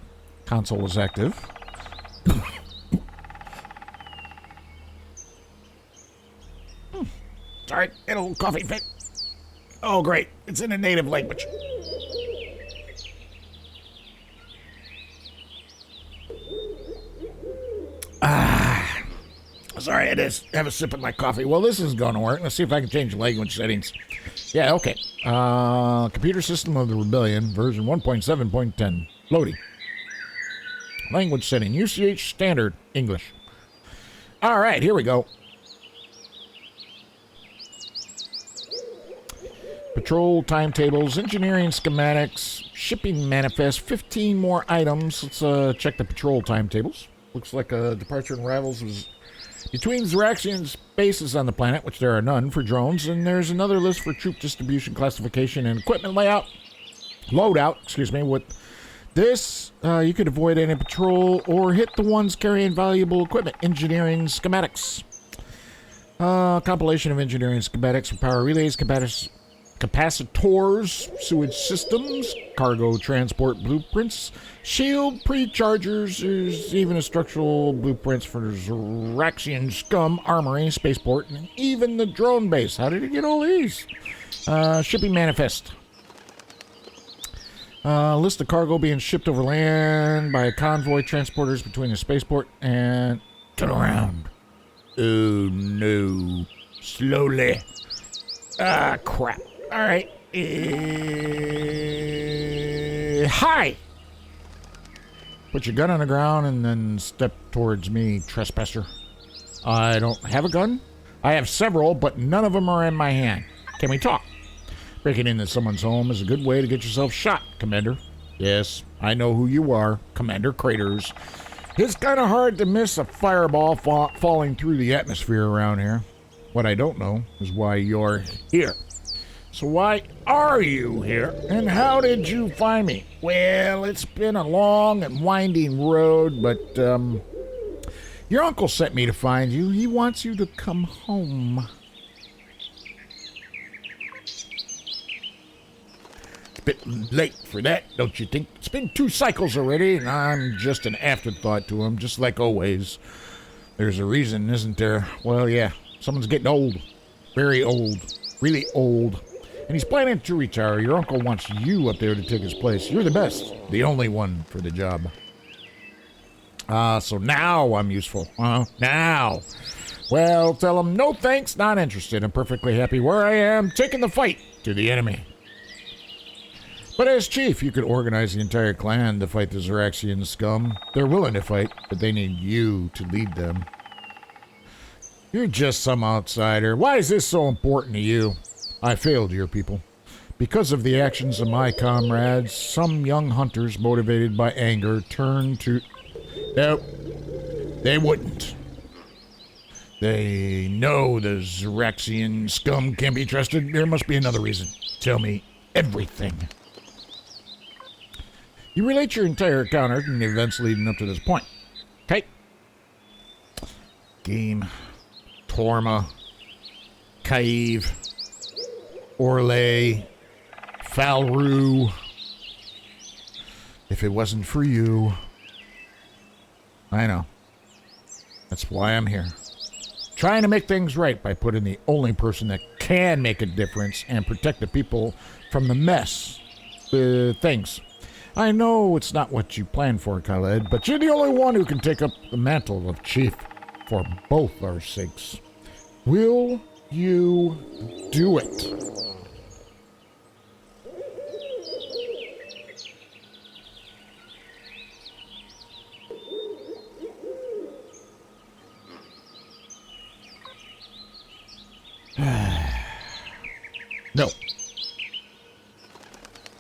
Console is active. Sorry, get a little coffee fit. Oh, great. It's in a native language. Sorry, I just have a sip of my coffee. Well, this is going to work. Let's see if I can change the language settings. Yeah, okay. Computer System of the Rebellion, version 1.7.10. Loading. Language setting. UCH Standard English. All right, here we go. Patrol timetables, engineering schematics, shipping manifest, 15 more items. Let's check the patrol timetables. Looks like departure and arrivals was between Zeraxian bases on the planet, which there are none for drones, and there's another list for troop distribution, classification, and equipment loadout, excuse me. With this, you could avoid any patrol or hit the ones carrying valuable equipment. Engineering schematics. Compilation of engineering schematics for power relays, capacitors, sewage systems, cargo transport blueprints, shield pre-chargers. There's even a structural blueprints for Zeraxian scum, armory, spaceport, and even the drone base. How did he get all these? Shipping manifest. List of cargo being shipped over land by convoy transporters between the spaceport and... Turn around. Oh, no. Slowly. Ah, crap. All right. Hi! Put your gun on the ground and then step towards me, trespasser. I don't have a gun. I have several, but none of them are in my hand. Can we talk? Breaking into someone's home is a good way to get yourself shot, Commander. Yes, I know who you are, Commander Craterz. It's kind of hard to miss a fireball falling through the atmosphere around here. What I don't know is why you're here. So why are you here, and how did you find me? Well, it's been a long and winding road, but, your uncle sent me to find you. He wants you to come home. It's a bit late for that, don't you think? It's been 2 cycles already, and I'm just an afterthought to him, just like always. There's a reason, isn't there? Well, yeah, someone's getting old. Very old. Really old. And he's planning to retire. Your uncle wants you up there to take his place. You're the best. The only one for the job. So now I'm useful. Now. Well, tell him, no thanks, not interested. I'm perfectly happy where I am, taking the fight to the enemy. But as chief, you could organize the entire clan to fight the Xeraxian scum. They're willing to fight, but they need you to lead them. You're just some outsider. Why is this so important to you? I failed your people. Because of the actions of my comrades, some young hunters motivated by anger turned to... Nope. They wouldn't. They know the Xeraxian scum can't be trusted. There must be another reason. Tell me everything. You relate your entire encounter and the events leading up to this point. Okay. Game. Torma. Cave. Orlais, Falru. If it wasn't for you... I know. That's why I'm here. Trying to make things right by putting the only person that can make a difference and protect the people from the mess. Things. I know it's not what you planned for, Khaled, but you're the only one who can take up the mantle of chief for both our sakes. Will you do it? No.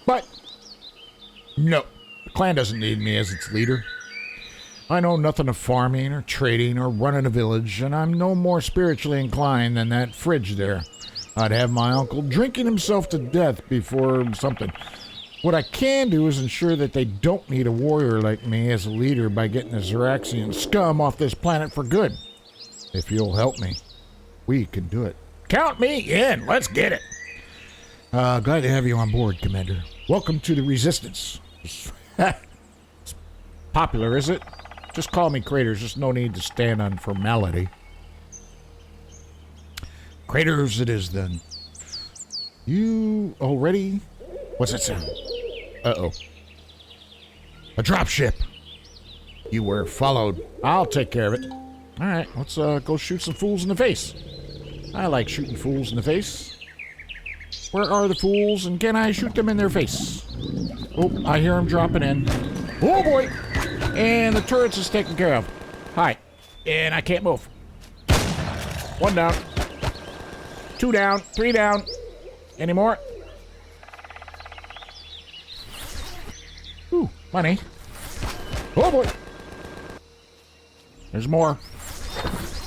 But, no. The clan doesn't need me as its leader. I know nothing of farming or trading or running a village, and I'm no more spiritually inclined than that fridge there. I'd have my uncle drinking himself to death before something. What I can do is ensure that they don't need a warrior like me as a leader by getting the Xeraxian scum off this planet for good. If you'll help me, we can do it. Count me in. Let's get it. Glad to have you on board, Commander. Welcome to the Resistance. It's popular, is it? Just call me Craterz. Just no need to stand on formality. Craterz it is, then. You already... What's that sound? Uh-oh. A dropship. You were followed. I'll take care of it. All right, let's go shoot some fools in the face. I like shooting fools in the face. Where are the fools, and can I shoot them in their face? Oh, I hear them dropping in. Oh, boy! And the turrets is taken care of. Hi. And I can't move. 1 down. 2 down. 3 down. Any more? Ooh, money. Oh, boy! There's more.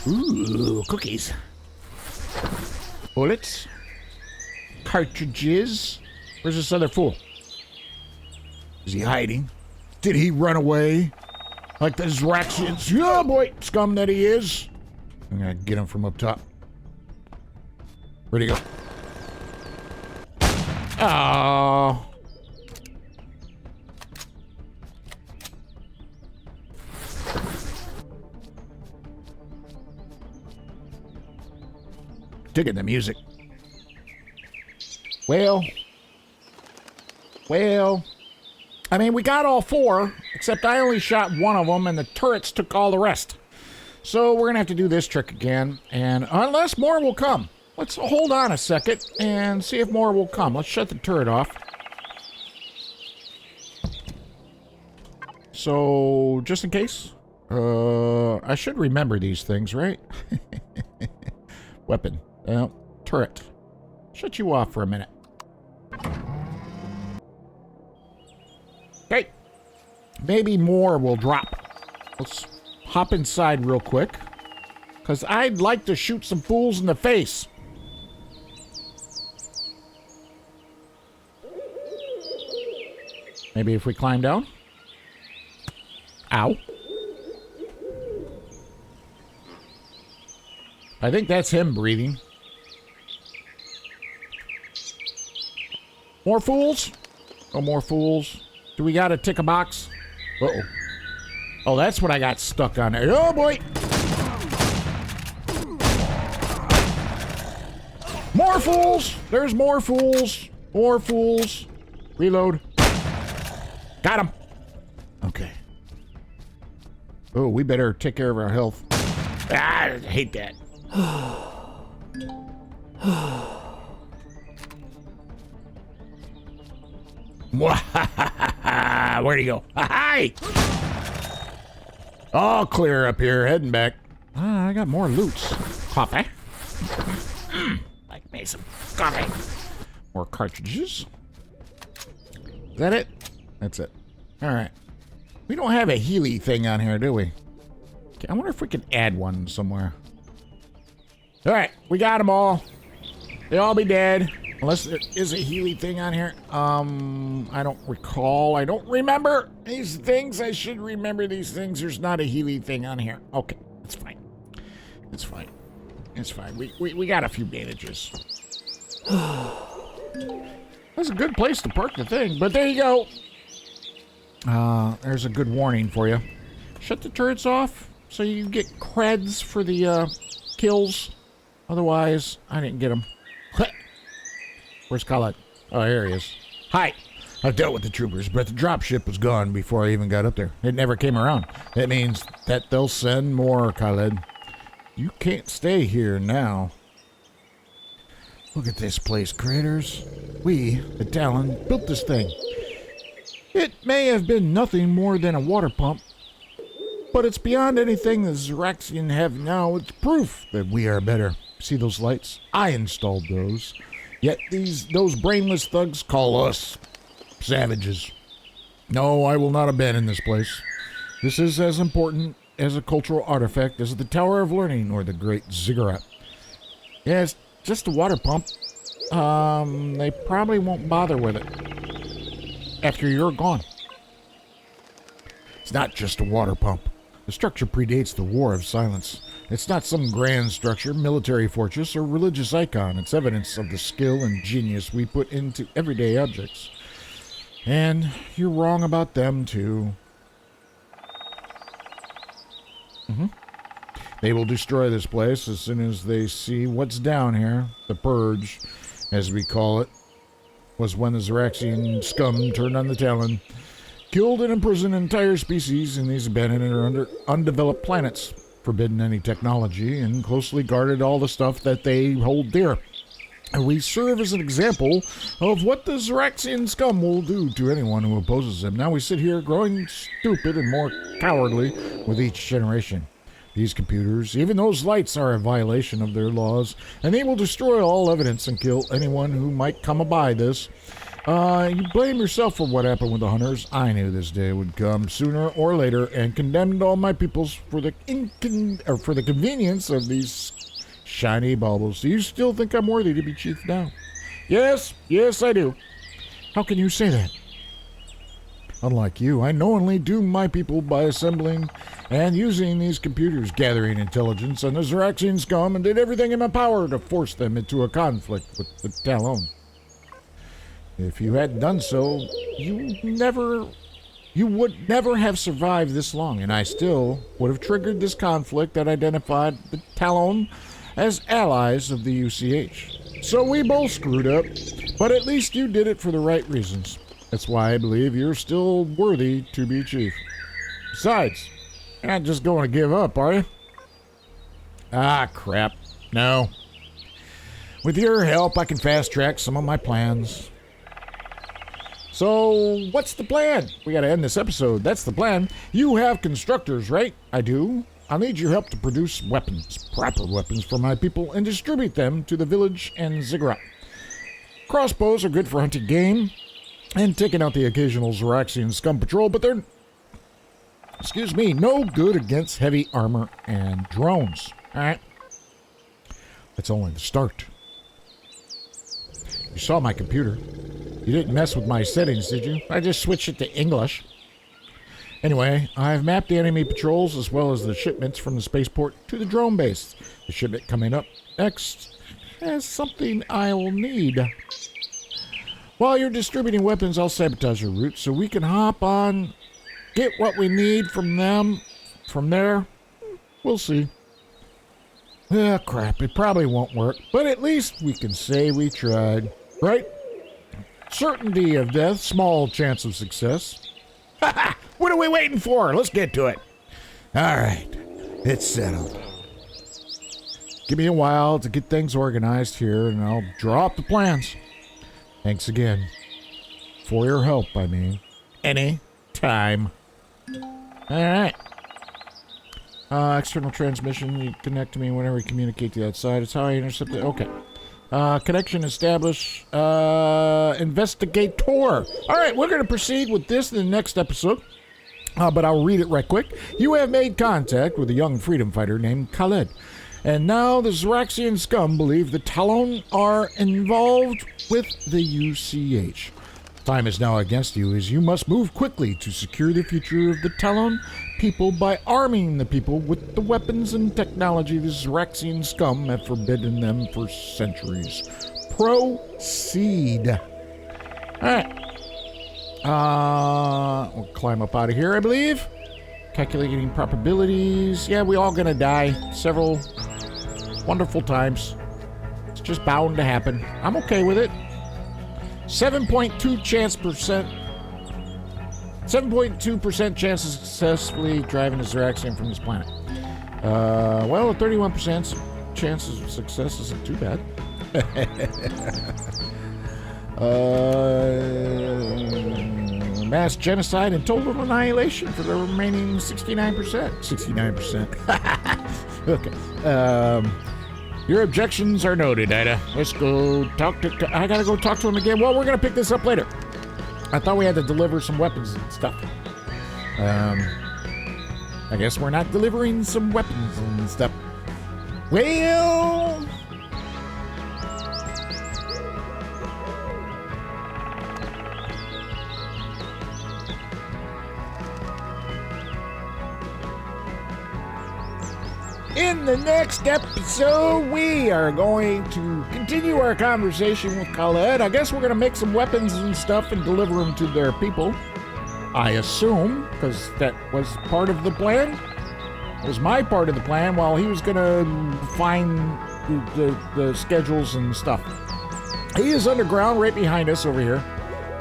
Ooh, cookies. Bullets. Cartridges. Where's this other fool? Is he hiding? Did he run away? Like the Xeraxians? Oh boy, scum that he is. I'm gonna get him from up top. Where'd he go? Oh. Digging the music. Well, I mean, we got all 4, except I only shot one of them, and the turrets took all the rest. So we're going to have to do this trick again, and unless more will come. Let's hold on a second and see if more will come. Let's shut the turret off. So, just in case, I should remember these things, right? Weapon. Turret. Shut you off for a minute. Okay. Maybe more will drop. Let's hop inside real quick, because I'd like to shoot some fools in the face. Maybe if we climb down? Ow. I think that's him breathing. More fools? Oh, more fools. Do we got to tick a box? Uh-oh. Oh, that's what I got stuck on there. Oh, boy. More fools. There's more fools. More fools. Reload. Got him. Okay. Oh, we better take care of our health. Ah, I hate that. Where'd he go? Hi! All clear up here, heading back. I got more loots. Coffee. Like me some coffee. More cartridges. Is that it? That's it. All right. We don't have a Healy thing on here, do we? Okay, I wonder if we can add one somewhere. All right, we got them all. They all be dead. Unless there is a Healy thing on here. I don't recall. I don't remember these things. I should remember these things. There's not a Healy thing on here. Okay, it's fine. It's fine. It's fine. We got a few bandages. That's a good place to park the thing, but there you go. There's a good warning for you. Shut the turrets off so you get creds for the kills. Otherwise, I didn't get them. Where's Khaled? Oh, here he is. Hi. I've dealt with the troopers, but the dropship was gone before I even got up there. It never came around. That means that they'll send more, Khaled. You can't stay here now. Look at this place, Craterz. We, the Tal'on, built this thing. It may have been nothing more than a water pump, but it's beyond anything the Zeraxian have now. It's proof that we are better. See those lights? I installed those. Yet those brainless thugs call us savages. No, I will not abandon this place. This is as important as a cultural artifact as the Tower of Learning or the Great Ziggurat. Yeah, it's just a water pump. They probably won't bother with it after you're gone. It's not just a water pump. The structure predates the War of Silence. It's not some grand structure, military fortress, or religious icon. It's evidence of the skill and genius we put into everyday objects. And you're wrong about them, too. They will destroy this place as soon as they see what's down here. The Purge, as we call it, was when the Zeraxian scum turned on the Tal'on, killed and imprisoned entire species in these abandoned or undeveloped planets, forbidden any technology, and closely guarded all the stuff that they hold dear. And we serve as an example of what the Zeraxian scum will do to anyone who opposes them. Now we sit here growing stupid and more cowardly with each generation. These computers, even those lights, are a violation of their laws, and they will destroy all evidence and kill anyone who might come by this. You blame yourself for what happened with the hunters. I knew this day would come sooner or later, and condemned all my peoples for the convenience of these shiny baubles. Do you still think I'm worthy to be chief now? Yes, I do. How can you say that? Unlike you, I knowingly doomed my people by assembling and using these computers, gathering intelligence on the Zeraxian scum, and did everything in my power to force them into a conflict with the Tal'on. If you hadn't done so, you would never have survived this long, and I still would have triggered this conflict that identified the Tal'on as allies of the UCH. So we both screwed up, but at least you did it for the right reasons. That's why I believe you're still worthy to be chief. Besides, you're not just going to give up, are you? Ah, crap. No. With your help, I can fast-track some of my plans. So, what's the plan? We gotta end this episode. That's the plan. You have constructors, right? I do. I'll need your help to produce weapons, proper weapons for my people, and distribute them to the village and ziggurat. Crossbows are good for hunting game and taking out the occasional Zoraxian scum patrol, but they're, no good against heavy armor and drones. Alright? That's only the start. You saw my computer. You didn't mess with my settings, did you? I just switched it to English. Anyway, I've mapped the enemy patrols as well as the shipments from the spaceport to the drone base. The shipment coming up next has something I will need. While you're distributing weapons, I'll sabotage your route so we can hop on, get what we need from them. From there, we'll see. Ah, crap, it probably won't work, but at least we can say we tried, right? Certainty of death, small chance of success. Ha ha! What are we waiting for? Let's get to it. All right, it's settled. Give me a while to get things organized here, and I'll draw up the plans. Thanks again. For your help, I mean. Any time. All right. External transmission. You connect to me whenever you communicate to the outside. It's how I intercept it. Okay. Connection established. Investigator. All right, we're going to proceed with this in the next episode. But I'll read it right quick. You have made contact with a young freedom fighter named Khaled. And now the Zoraxian scum believe the Tal'on are involved with the UCH. Time is now against you, as you must move quickly to secure the future of the Tal'on people by arming the people with the weapons and technology the Zoraxian scum have forbidden them for centuries. Proceed. Alright. We'll climb up out of here, I believe. Calculating probabilities. Yeah, we all gonna die several wonderful times. It's just bound to happen. I'm okay with it. 7.2% chance of successfully driving a Zoraxian from this planet. Well, a 31% chance of success isn't too bad. Mass genocide and total annihilation for the remaining 69%. 69%. Okay. Your objections are noted, Ida. Let's go talk to... I gotta go talk to him again. Well, we're gonna pick this up later. I thought we had to deliver some weapons and stuff. I guess we're not delivering some weapons and stuff. Well... in the next episode, we are going to continue our conversation with Khaled. I guess we're going to make some weapons and stuff and deliver them to their people. I assume, because that was part of the plan. It was my part of the plan while he was going to find the schedules and stuff. He is underground right behind us over here.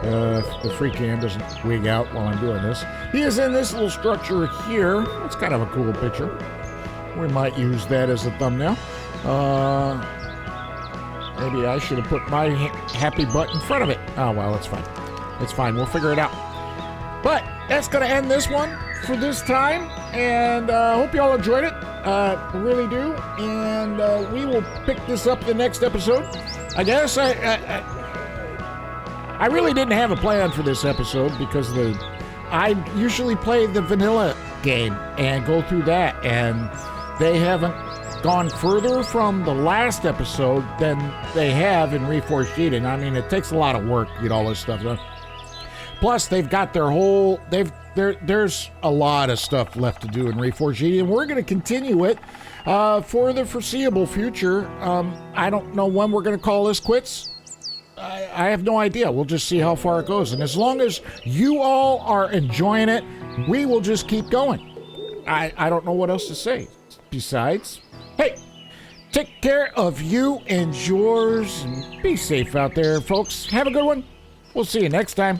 The free cam doesn't wig out while I'm doing this. He is in this little structure here. It's kind of a cool picture. We might use that as a thumbnail. Maybe I should have put my happy butt in front of it. Oh, well, it's fine. It's fine. We'll figure it out. But that's going to end this one for this time. And I hope you all enjoyed it. Really do. And we will pick this up the next episode. I guess I really didn't have a plan for this episode because I usually play the vanilla game and go through that, and they haven't gone further from the last episode than they have in Reforged Eden. I mean, it takes a lot of work to get all this stuff done. Plus, they've got their whole... There's a lot of stuff left to do in Reforged Eden. We're going to continue it for the foreseeable future. I don't know when we're going to call this quits. I have no idea. We'll just see how far it goes. And as long as you all are enjoying it, we will just keep going. I don't know what else to say. Besides, hey, take care of you and yours, and be safe out there, folks. Have a good one. We'll see you next time.